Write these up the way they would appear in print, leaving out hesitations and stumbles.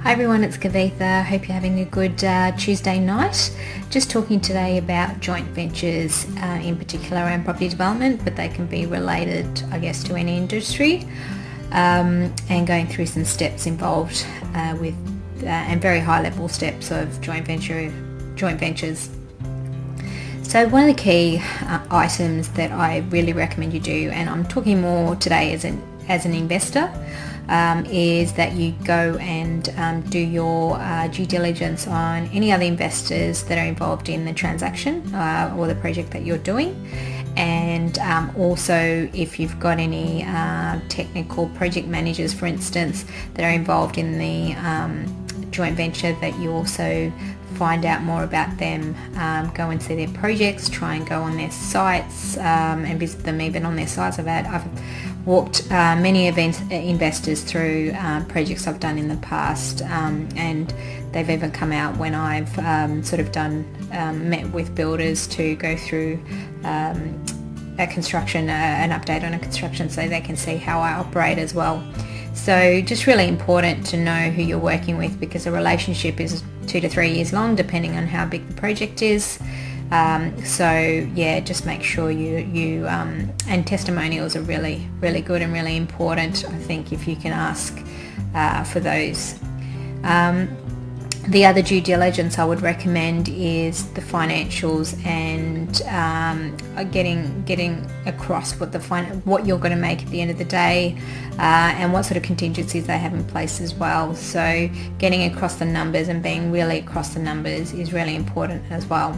Hi everyone, it's Kavitha. Hope you're having a good Tuesday night. Just talking today about joint ventures, in particular around property development, but they can be related, I guess, to any industry, and going through some steps involved with and very high level steps of joint ventures. So one of the key items that I really recommend you do, and I'm talking more today as an investor, is that you go and do your due diligence on any other investors that are involved in the transaction or the project that you're doing, and also if you've got any technical project managers, for instance, that are involved in the joint venture, that you also find out more about them, go and see their projects, try and go on their sites and visit them even on their sites. I've walked many investors through projects I've done in the past, and they've even come out when I've met with builders to go through an update on a construction, so they can see how I operate as well. So just really important to know who you're working with, because a relationship is 2 to 3 years long depending on how big the project is. Just make sure you and testimonials are really good and really important, I think, if you can ask for those. The other due diligence I would recommend is the financials, and getting across what you're going to make at the end of the day, and what sort of contingencies they have in place as well. So getting across the numbers and being really across the numbers is really important as well.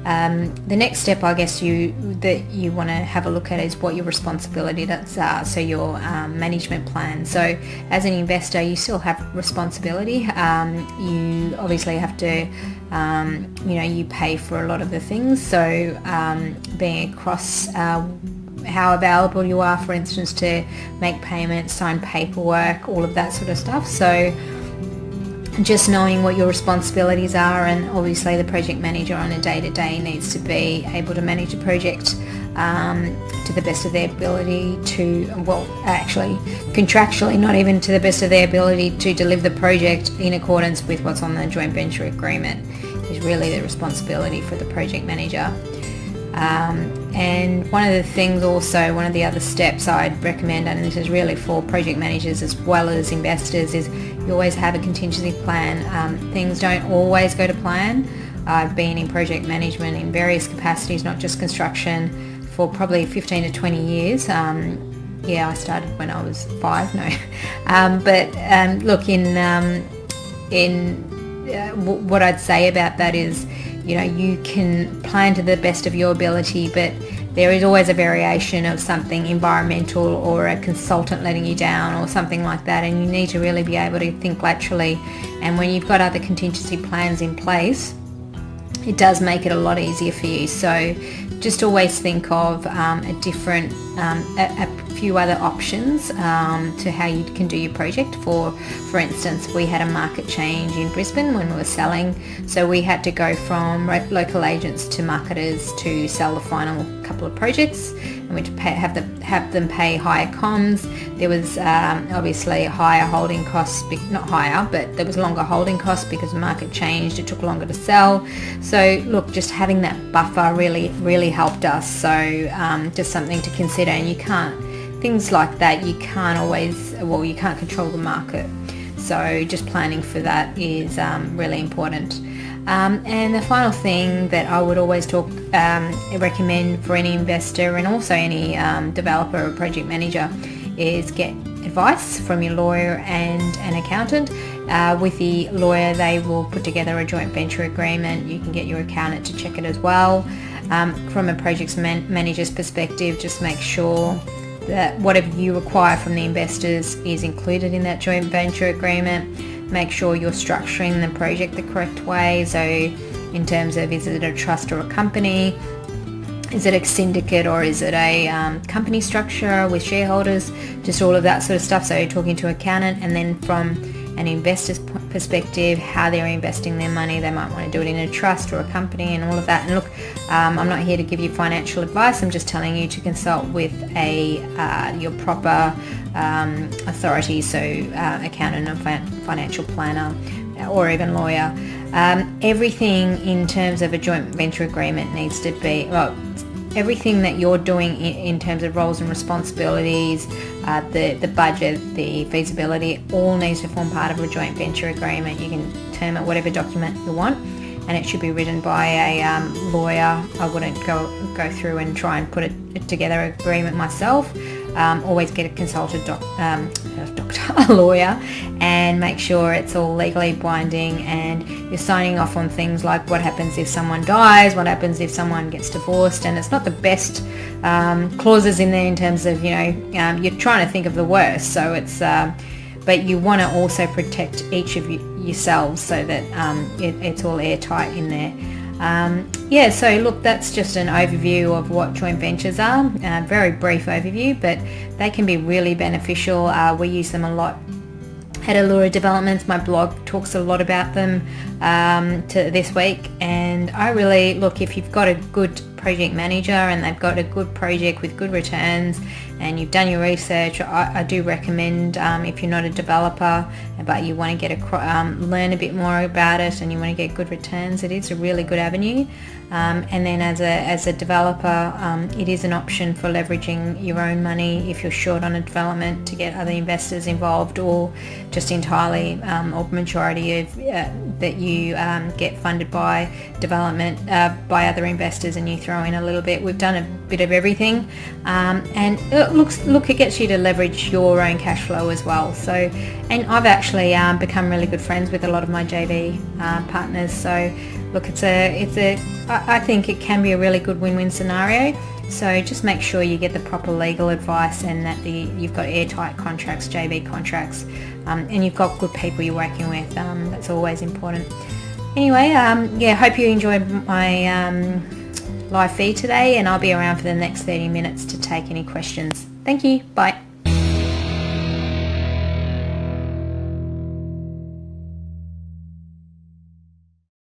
The next step, I guess, that you want to have a look at is what your responsibilities are, so your management plan. So as an investor, you still have responsibility. You obviously have to, you pay for a lot of the things, so being across how available you are, for instance, to make payments, sign paperwork, all of that sort of stuff. So just knowing what your responsibilities are, and obviously the project manager on a day-to-day needs to be able to manage a project to the best of their ability contractually, not even to the best of their ability to deliver the project in accordance with what's on the joint venture agreement, is really the responsibility for the project manager. And one of the other steps I'd recommend, and this is really for project managers as well as investors, is you always have a contingency plan. Things don't always go to plan. I've been in project management in various capacities, not just construction, for probably 15 to 20 years. I started when I was 5. What I'd say about that is, you can plan to the best of your ability, but there is always a variation of something environmental or a consultant letting you down or something like that, and you need to really be able to think laterally. And when you've got other contingency plans in place, it does make it a lot easier for you. So just always think of a few other options to how you can do your project. For instance, we had a market change in Brisbane when we were selling, so we had to go from local agents to marketers to sell the final couple of projects, and we had to have them pay higher comms. There was obviously higher holding costs, not higher, but there was longer holding costs because the market changed. It took longer to sell. So look, just having that buffer really helped us. So just something to consider. And things like that, you can't control the market. So just planning for that is really important. And the final thing that I would always recommend for any investor and also any developer or project manager is get advice from your lawyer and an accountant. With the lawyer, they will put together a joint venture agreement. You can get your accountant to check it as well. From a project manager's perspective, just make sure that whatever you require from the investors is included in that joint venture agreement. Make sure you're structuring the project the correct way. So in terms of, is it a trust or a company? Is it a syndicate, or is it a company structure with shareholders? Just all of that sort of stuff. So talking to an accountant, and then from an investor's perspective, how they're investing their money. They might want to do it in a trust or a company and all of that. And look, I'm not here to give you financial advice. I'm just telling you to consult with your proper authority, so accountant or financial planner or even lawyer. Everything in terms of a joint venture agreement needs to be, everything that you're doing in terms of roles and responsibilities, the budget, the feasibility, all needs to form part of a joint venture agreement. You can term it whatever document you want, and it should be written by a lawyer. I wouldn't go through and try and put it together agreement myself. Always get a consulted a lawyer, and make sure it's all legally binding, and you're signing off on things like what happens if someone dies, what happens if someone gets divorced. And it's not the best clauses in there in terms of, you're trying to think of the worst, so it's but you want to also protect each of yourselves so that it's all airtight in there. So look, that's just an overview of what joint ventures are. Very brief overview, but they can be really beneficial. We use them a lot at Alleura Developments. My blog talks a lot about them to this week, and I really look, if you've got a good project manager and they've got a good project with good returns and you've done your research, I do recommend, if you're not a developer but you want to get learn a bit more about it and you want to get good returns, it is a really good avenue. And then as a developer, it is an option for leveraging your own money if you're short on a development, to get other investors involved, or just entirely or majority of that you get funded by development by other investors, and you throw in a little bit. We've done a bit of everything, and it gets you to leverage your own cash flow as well. So, and I've actually become really good friends with a lot of my JV partners. So look, I think it can be a really good win-win scenario. So just make sure you get the proper legal advice, and that you've got airtight contracts, JV contracts, and you've got good people you're working with. That's always important. Anyway, hope you enjoyed my live feed today, and I'll be around for the next 30 minutes to take any questions. Thank you. Bye.